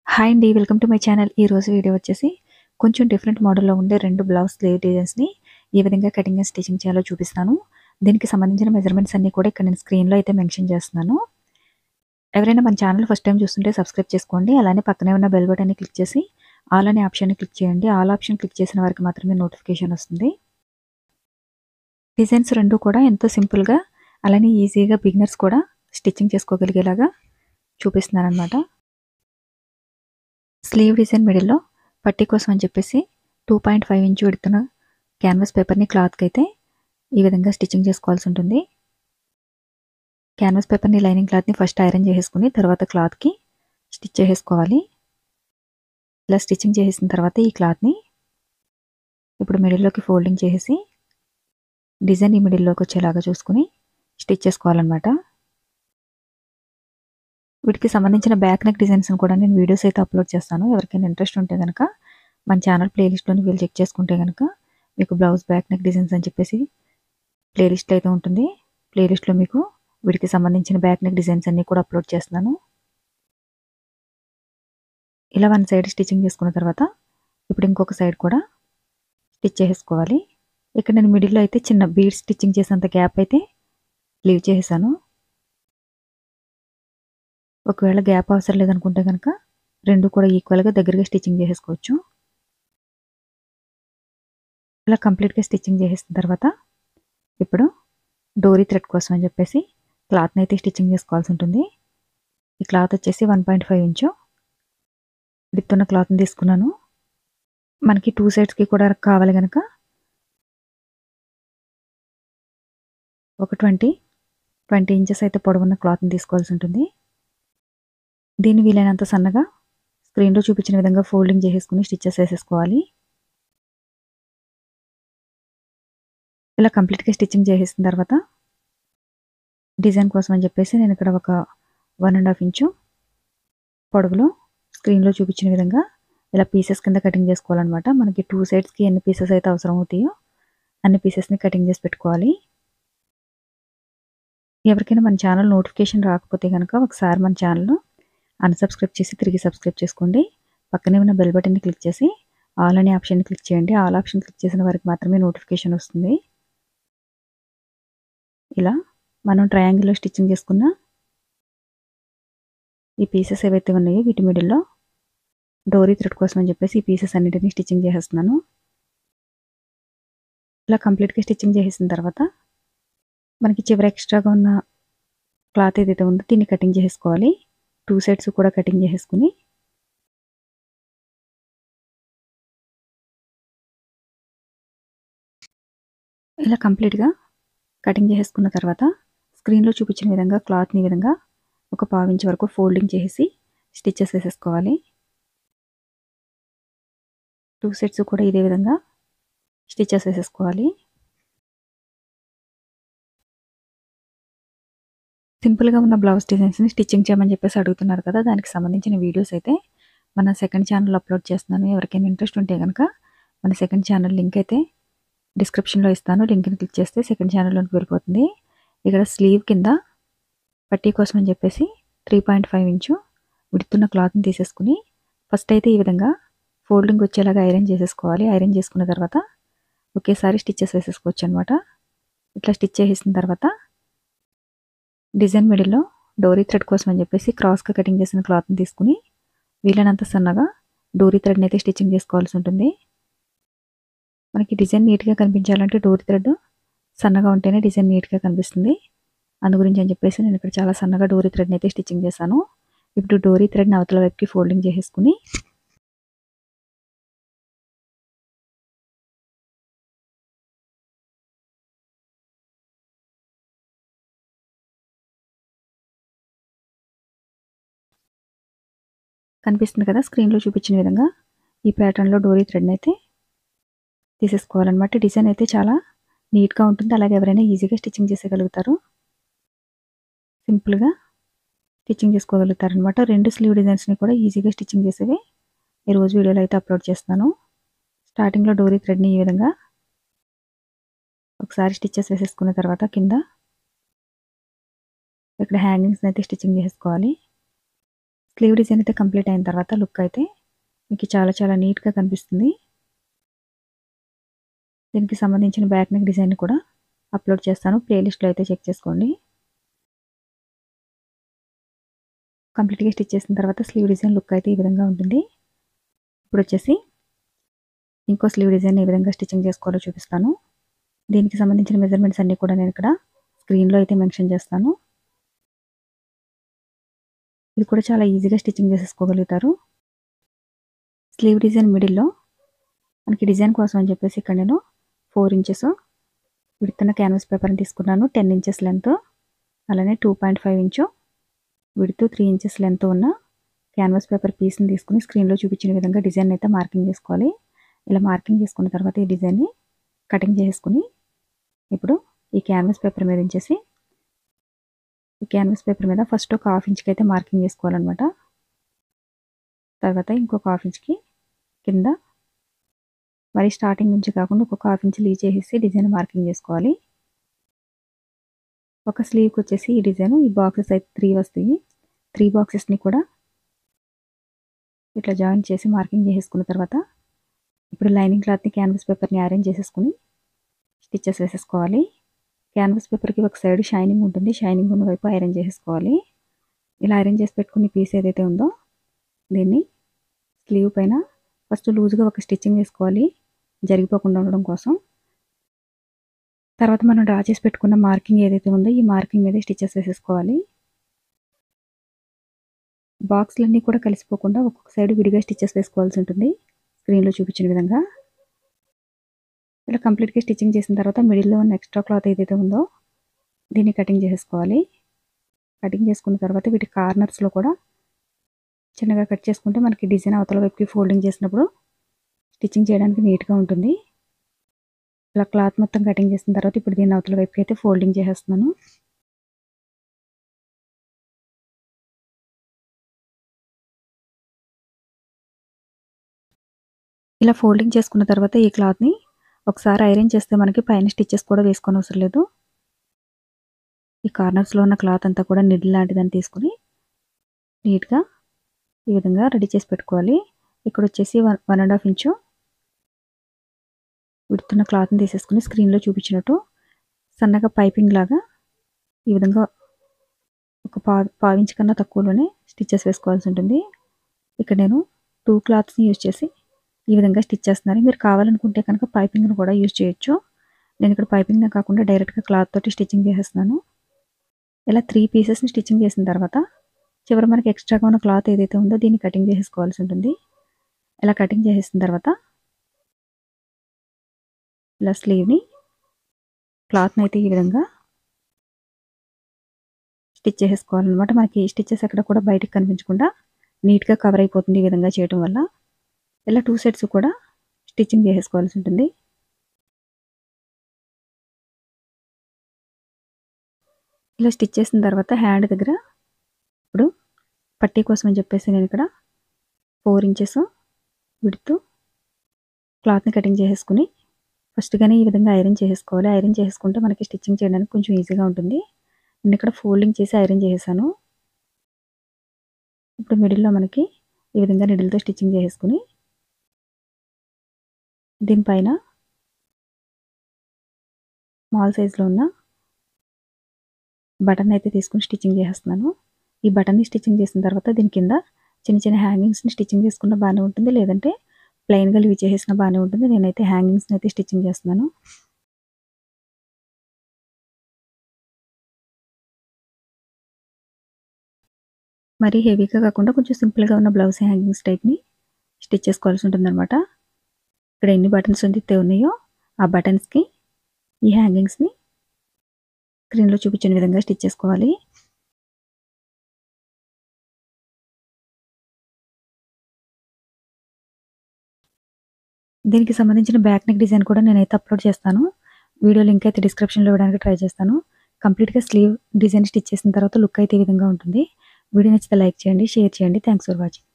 Hi అండి. Welcome to my channel. ఈరోజు video వచ్చేసి కొంచెం డిఫరెంట్ మోడల్‌లో ఉండే 2 బ్లౌజ్ స్లీవ్ డిజైన్స్‌ని ఏ విధంగా కటింగ్ అండ్ స్టిచింగ్ చేయాలో చూపిస్తాను. దీనికి సంబంధించిన మెజర్‌మెంట్స్ అన్నీ కూడా ఇక్కడ నేను స్క్రీన్‌లో అయితే మెన్షన్ చేస్తున్నాను. ఎవరైనా మన ఛానల్ ఫస్ట్ టైమ్ చూస్తుంటే సబ్స్క్రైబ్ చేసుకోండి. అలానే పక్కనే ఉన్న బెల్ బటన్‌ని క్లిక్ చేసి ఆల్ అనే ఆప్షన్‌ని క్లిక్ చేయండి. ఆల్ ఆప్షన్ క్లిక్ చేసిన వారికి మాత్రమే నోటిఫికేషన్ వస్తుంది. డిజైన్స్ 2 కూడా ఎంతో సింపుల్‌గా అలానే ఈజీగా బిగినర్స్ కూడా స్టిచ్చింగ్ చేసుకోగలిగేలాగా చూపిస్తున్నాననమాట. స్లీవ్ డిజైన్ మిడిల్‌లో పట్టీ కోసం అని చెప్పేసి 2.5 ఇంచ్ విడ్త్‌న క్యాన్వాస్ పేపర్‌ని క్లాత్‌కైతే ఈ విధంగా స్టిచ్చింగ్ చేసుకోవాల్సి ఉంటుంది. క్యాన్వాస్ పేపర్‌ని లైనింగ్ క్లాత్‌ని ఫస్ట్ ఐరన్ చేసేసుకొని తర్వాత క్లాత్‌కి స్టిచ్ చేసేసుకోవాలి. ఇలా స్టిచ్చింగ్ చేసేసిన తర్వాత ఈ క్లాత్‌ని ఇప్పుడు మిడిల్‌లోకి ఫోల్డింగ్ చేసేసి డిజైన్ ఈ మిడిల్‌లోకి వచ్చేలాగా చూసుకొని స్టిచ్ చేసుకోవాలన్నమాట. వీటికి సంబంధించిన బ్యాక్ నెక్ డిజైన్స్‌ని కూడా నేను వీడియోస్ అయితే అప్లోడ్ చేస్తాను. ఎవరికైనా ఇంట్రెస్ట్ ఉంటే గనక మన ఛానల్ ప్లేలిస్ట్‌లోని వెళ్ళి చెక్ చేసుకుంటే గనక మీకు బ్లౌజ్ బ్యాక్ నెక్ డిజైన్స్ అని చెప్పేసి ప్లేలిస్ట్ అయితే ఉంటుంది. ప్లేలిస్ట్‌లో మీకు వీటికి సంబంధించిన బ్యాక్ నెక్ డిజైన్స్ అన్నీ కూడా అప్లోడ్ చేస్తున్నాను. ఇలా వన్ సైడ్ స్టిచ్చింగ్ చేసుకున్న తర్వాత ఇప్పుడు ఇంకొక సైడ్ కూడా స్టిచ్ చేసేసుకోవాలి. ఇక్కడ నేను మిడిల్‌లో అయితే చిన్న బీడ్ స్టిచ్చింగ్ చేసేంత గ్యాప్ అయితే లీవ్ చేసేసాను. ఒకవేళ గ్యాప్ అవసరం లేదనుకుంటే గనక 2 కూడా ఈక్వల్‌గా దగ్గరగా స్టిచ్చింగ్ చేసేసుకోవచ్చు. ఇలా కంప్లీట్‌గా స్టిచ్చింగ్ చేసేసిన తర్వాత ఇప్పుడు డోరీ థ్రెడ్ కోసం అని చెప్పేసి క్లాత్‌ని అయితే స్టిచ్చింగ్ చేసుకోవాల్సి ఉంటుంది. ఈ క్లాత్ వచ్చేసి 1.5 ఇంచు విడ్త్ ఉన్న క్లాత్‌ని తీసుకున్నాను. మనకి 2 సైడ్స్‌కి కూడా కావాలి గనక ఒక 20 ఇంచెస్ అయితే పొడవున్న క్లాత్‌ని తీసుకోవాల్సి ఉంటుంది. దీన్ని వీలైనంత సన్నగా స్క్రీన్‌లో చూపించిన విధంగా ఫోల్డింగ్ చేసేసుకొని స్టిచెస్ వేసేసుకోవాలి. ఇలా కంప్లీట్‌గా స్టిచ్చింగ్ చేసేసిన తర్వాత డిజైన్ కోసం అని చెప్పేసి నేను ఇక్కడ ఒక 1.5 ఇంచు పొడవులో స్క్రీన్‌లో చూపించిన విధంగా ఇలా పీసెస్ కింద కటింగ్ చేసుకోవాలన్నమాట. మనకి 2 సైడ్స్‌కి ఎన్ని పీసెస్ అయితే అవసరం అవుతాయో అన్ని పీసెస్‌ని కటింగ్ చేసి పెట్టుకోవాలి. ఎవరికైనా మన ఛానల్ నోటిఫికేషన్ రాకపోతే గనక ఒకసారి మన ఛానల్‌ను అన్‌సబ్స్క్రైబ్ చేసి తిరిగి సబ్స్క్రైబ్ చేసుకోండి. పక్కనే ఉన్న బెల్ బటన్‌ని క్లిక్ చేసి ఆల్ అనే ఆప్షన్‌ని క్లిక్ చేయండి. ఆల్ ఆప్షన్ క్లిక్ చేసిన వారికి మాత్రమే నోటిఫికేషన్ వస్తుంది. ఇలా మనం ట్రయాంగిల్‌లో స్టిచ్చింగ్ చేసుకున్న ఈ పీసెస్ ఏవైతే ఉన్నాయో వీటి మిడిల్‌లో డోరీ థ్రెడ్ కోసం అని చెప్పేసి ఈ పీసెస్ అన్నిటిని స్టిచ్చింగ్ చేసేస్తున్నాను. ఇలా కంప్లీట్‌గా స్టిచ్చింగ్ చేసేసిన తర్వాత మనకి చివర ఎక్స్ట్రాగా ఉన్న క్లాత్ ఏదైతే ఉందో దీన్ని కటింగ్ చేసేసుకోవాలి. 2 సైడ్స్ కూడా కటింగ్ చేసేసుకొని ఇలా కంప్లీట్‌గా కటింగ్ చేసేసుకున్న తర్వాత స్క్రీన్‌లో చూపించిన విధంగా క్లాత్‌ని ఈ విధంగా ఒక పావు ఇంచ్ వరకు ఫోల్డింగ్ చేసేసి స్టిచెస్ వేసేసుకోవాలి. 2 సైడ్స్ కూడా ఇదే విధంగా స్టిచెస్ వేసేసుకోవాలి. సింపుల్‌గా ఉన్న బ్లౌజ్ డిజైన్స్‌ని స్టిచ్చింగ్ చేయమని చెప్పేసి అడుగుతున్నారు కదా! దానికి సంబంధించిన వీడియోస్ అయితే మన సెకండ్ ఛానల్‌లో అప్లోడ్ చేస్తున్నాను. ఎవరికైనా ఇంట్రెస్ట్ ఉంటే గనక మన సెకండ్ ఛానల్ లింక్ అయితే డిస్క్రిప్షన్‌లో ఇస్తాను. లింక్‌ని క్లిక్ చేస్తే సెకండ్ ఛానల్‌లోకి వెళ్ళిపోతుంది. ఇక్కడ స్లీవ్ కింద పట్టీ కోసం అని చెప్పేసి 3.5 ఇంచు విడ్త్ ఉన్న క్లాత్‌ని తీసేసుకొని ఫస్ట్ అయితే ఈ విధంగా ఫోల్డింగ్ వచ్చేలాగా ఐరన్ చేసేసుకోవాలి. ఐరన్ చేసుకున్న తర్వాత ఒకేసారి స్టిచెస్ వేసేసుకోవచ్చనమాట. ఇట్లా స్టిచ్ చేసేసిన తర్వాత డిజైన్ మిడిల్‌లో డోరీ థ్రెడ్ కోసం అని చెప్పేసి క్రాస్‌గా కటింగ్ చేసిన క్లాత్‌ని తీసుకొని వీలైనంత సన్నగా డోరీ థ్రెడ్‌ని అయితే స్టిచ్చింగ్ చేసుకోవాల్సి ఉంటుంది. మనకి డిజైన్ నీట్‌గా కనిపించాలంటే డోరీ థ్రెడ్ సన్నగా ఉంటేనే డిజైన్ నీట్‌గా కనిపిస్తుంది. అందు గురించి అని చెప్పేసి నేను ఇక్కడ చాలా సన్నగా డోరీ థ్రెడ్‌ని అయితే స్టిచ్చింగ్ చేశాను. ఇప్పుడు డోరీ థ్రెడ్‌ని అవతల వైపుకి ఫోల్డింగ్ చేసేసుకొని కనిపిస్తుంది కదా! స్క్రీన్‌లో చూపించిన విధంగా ఈ ప్యాటర్న్‌లో డోరీ థ్రెడ్‌ని అయితే తీసేసుకోవాలన్నమాట. డిజైన్ అయితే చాలా నీట్‌గా ఉంటుంది. అలాగే ఎవరైనా ఈజీగా స్టిచ్చింగ్ చేసేయగలుగుతారు. సింపుల్‌గా స్టిచ్చింగ్ చేసుకోగలుగుతారనమాట. 2 స్లీవ్ డిజైన్స్‌ని కూడా ఈజీగా స్టిచ్చింగ్ చేసేవి ఈరోజు వీడియోలో అయితే అప్లోడ్ చేస్తాను. స్టార్టింగ్‌లో డోరీ థ్రెడ్‌ని ఈ విధంగా ఒకసారి స్టిచెస్ వేసేసుకున్న తర్వాత కింద ఇక్కడ హ్యాంగింగ్స్‌ని అయితే స్టిచ్చింగ్ చేసేసుకోవాలి. స్లీవ్ డిజైన్ అయితే కంప్లీట్ అయిన తర్వాత లుక్ అయితే మీకు చాలా చాలా నీట్గా కనిపిస్తుంది. దీనికి సంబంధించిన బ్యాక్ నెక్ డిజైన్ కూడా అప్లోడ్ చేస్తాను, ప్లేలిస్ట్లో అయితే చెక్ చేసుకోండి. కంప్లీట్గా స్టిచ్ చేసిన తర్వాత స్లీవ్ డిజైన్ లుక్ అయితే ఈ విధంగా ఉంటుంది. ఇప్పుడు వచ్చేసి ఇంకో స్లీవ్ డిజైన్ ఏ విధంగా స్టిచ్చింగ్ చేసుకోవాలో చూపిస్తాను. దీనికి సంబంధించిన మెజర్మెంట్స్ అన్నీ కూడా నేను ఇక్కడ స్క్రీన్లో అయితే మెన్షన్ చేస్తాను. ఇది కూడా చాలా ఈజీగా స్టిచ్చింగ్ చేసేసుకోగలుగుతారు. స్లీవ్ డిజైన్ మిడిల్లో మనకి డిజైన్ కోసం అని చెప్పేసి ఇక్కడ నేను 4 ఇంచెస్ విడుతున్న క్యాన్వాస్ పేపర్ని తీసుకున్నాను. 10 ఇంచెస్ లెంత్, అలానే 2.5 ఇంచు విడుతూ 3 ఇంచెస్ లెంత్ ఉన్న క్యాన్వాస్ పేపర్ పీస్ని తీసుకుని స్క్రీన్లో చూపించిన విధంగా డిజైన్ అయితే మార్కింగ్ చేసుకోవాలి. ఇలా మార్కింగ్ చేసుకున్న తర్వాత ఈ డిజైన్ని కటింగ్ చేసుకుని ఇప్పుడు ఈ క్యాన్వాస్ పేపర్ మీద ఉంచేసి ఈ క్యాన్వాస్ పేపర్ మీద ఫస్ట్ ఒక 1/2 ఇంచ్కి అయితే మార్కింగ్ చేసుకోవాలన్నమాట. తర్వాత ఇంకొక 1/2 ఇంచ్కి కింద, మరి స్టార్టింగ్ నుంచి కాకుండా ఒక 1/2 ఇంచ్ లీవ్ చేసేసి డిజైన్ మార్కింగ్ చేసుకోవాలి. ఒక స్లీవ్కి వచ్చేసి ఈ డిజైన్ ఈ బాక్సెస్ అయితే 3 వస్తాయి. 3 బాక్సెస్ని కూడా ఇట్లా జాయిన్ చేసి మార్కింగ్ చేసుకున్న తర్వాత ఇప్పుడు లైనింగ్ క్లాత్ని క్యాన్వాస్ పేపర్ని అరేంజ్ చేసేసుకుని స్టిచ్చెస్ వేసేసుకోవాలి. క్యాన్వాస్ పేపర్కి ఒక సైడ్ షైనింగ్ ఉంటుంది, షైనింగ్ ఉన్న వైపు ఐరన్ చేసేసుకోవాలి. ఇలా ఐరన్ చేసి పెట్టుకుని పీస్ ఏదైతే ఉందో దీన్ని స్లీవ్ పైన ఫస్ట్ లూజ్గా ఒక స్టిచ్చింగ్ వేసుకోవాలి, జరిగిపోకుండా ఉండడం కోసం. తర్వాత మనం డ్రా చేసి పెట్టుకున్న మార్కింగ్ ఏదైతే ఉందో ఈ మార్కింగ్ మీద స్టిచ్చెస్ వేసేసుకోవాలి. బాక్స్లన్నీ కూడా కలిసిపోకుండా ఒక్కొక్క సైడ్ విడిగా స్టిచ్చెస్ వేసుకోవాల్సి ఉంటుంది, స్క్రీన్లో చూపించిన విధంగా. ఇలా కంప్లీట్గా స్టిచ్చింగ్ చేసిన తర్వాత మిడిల్లో ఉన్న ఎక్స్ట్రా క్లాత్ ఏదైతే ఉందో దీన్ని కటింగ్ చేసేసుకోవాలి. కటింగ్ చేసుకున్న తర్వాత వీటి కార్నర్స్లో కూడా చిన్నగా కట్ చేసుకుంటే మనకి డిజైన్ అవతల వైపుకి ఫోల్డింగ్ చేసినప్పుడు స్టిచ్చింగ్ చేయడానికి నీట్గా ఉంటుంది. ఇలా క్లాత్ మొత్తం కటింగ్ చేసిన తర్వాత ఇప్పుడు దీన్ని అవతల వైపుకి అయితే ఫోల్డింగ్ చేసేస్తున్నాను. ఇలా ఫోల్డింగ్ చేసుకున్న తర్వాత ఈ క్లాత్ని ఒకసారి ఐరన్ చేస్తే మనకి పైన స్టిచ్చెస్ కూడా వేసుకొని అవసరం లేదు. ఈ కార్నర్స్లో ఉన్న క్లాత్ అంతా కూడా నిడిల్ లాంటిదని తీసుకుని నీట్గా ఈ విధంగా రెడీ చేసి పెట్టుకోవాలి. ఇక్కడ వచ్చేసి 1.5 ఇంచు విడుతున్న క్లాత్ని తీసేసుకుని స్క్రీన్లో చూపించినట్టు సన్నగా పైపింగ్ లాగా ఈ విధంగా ఒక పావు ఇంచు కన్నా తక్కువలోనే స్టిచ్చెస్ వేసుకోవాల్సి ఉంటుంది. ఇక్కడ నేను 2 క్లాత్స్ని యూజ్ చేసి ఈ విధంగా స్టిచ్ చేస్తున్నాను. మీరు కావాలనుకుంటే కనుక పైపింగ్ను కూడా యూజ్ చేయొచ్చు. నేను ఇక్కడ పైపింగ్నే కాకుండా డైరెక్ట్గా క్లాత్ తోటి స్టిచ్చింగ్ చేసేస్తున్నాను. ఇలా 3 పీసెస్ని స్టిచ్చింగ్ చేసిన తర్వాత చివరి మనకి ఎక్స్ట్రాగా ఉన్న క్లాత్ ఏదైతే ఉందో దీన్ని కటింగ్ చేసేసుకోవాల్సి ఉంటుంది. ఇలా కటింగ్ చేసేసిన తర్వాత ఇలా స్లీవ్ని క్లాత్ని అయితే ఈ విధంగా స్టిచ్ చేసేసుకోవాలన్నమాట. మనకి స్టిచ్చెస్ ఎక్కడ కూడా బయటకు కనిపించకుండా నీట్గా కవర్ అయిపోతుంది ఈ విధంగా చేయడం వల్ల. ఇలా 2 సెట్స్ కూడా స్టిచ్చింగ్ చేసేసుకోవాల్సి ఉంటుంది. ఇలా స్టిచ్ చేసిన తర్వాత హ్యాండ్ దగ్గర ఇప్పుడు పట్టీ కోసం అని చెప్పేసి నేను ఇక్కడ 4 ఇంచెస్ విడుతూ క్లాత్ని కటింగ్ చేసేసుకుని ఫస్ట్గానే ఈ విధంగా ఐరన్ చేసేసుకోవాలి. ఐరన్ చేసుకుంటే మనకి స్టిచ్చింగ్ చేయడానికి కొంచెం ఈజీగా ఉంటుంది. నేను ఇక్కడ ఫోల్డింగ్ చేసి ఐరన్ చేసేసాను. ఇప్పుడు మిడిల్లో మనకి ఈ విధంగా నిడిల్తో స్టిచ్చింగ్ చేసేసుకుని దీనిపైన స్మాల్ సైజులో ఉన్న బటన్ అయితే తీసుకుని స్టిచ్చింగ్ చేసేస్తున్నాను. ఈ బటన్ని స్టిచ్చింగ్ చేసిన తర్వాత దీని కింద చిన్న చిన్న హ్యాంగింగ్స్ని స్టిచ్చింగ్ చేసుకున్న బాగానే ఉంటుంది, లేదంటే ప్లెయిన్గా లివ్ చేసేసిన బాగానే ఉంటుంది. నేనైతే హ్యాంగింగ్స్ని అయితే స్టిచ్చింగ్ చేస్తున్నాను. మరీ హెవీగా కాకుండా కొంచెం సింపుల్గా ఉన్న బ్లౌజ్ హ్యాంగింగ్స్ టైప్ని స్టిచ్ చేసుకోవాల్సి ఉంటుందన్నమాట. ఇక్కడ ఎన్ని బటన్స్ అయితే ఉన్నాయో ఆ బటన్స్కి ఈ హ్యాంగింగ్స్ని స్క్రీన్లో చూపించిన విధంగా స్టిచ్ చేసుకోవాలి. దీనికి సంబంధించిన బ్యాక్ నెక్ డిజైన్ కూడా నేనైతే అప్లోడ్ చేస్తాను. వీడియో లింక్ అయితే డిస్క్రిప్షన్లో ఇవ్వడానికి ట్రై చేస్తాను. కంప్లీట్గా స్లీవ్ డిజైన్ స్టిచ్ చేసిన తర్వాత లుక్ అయితే ఈ విధంగా ఉంటుంది. వీడియో నచ్చితే లైక్ చేయండి, షేర్ చేయండి. Thanks for watching.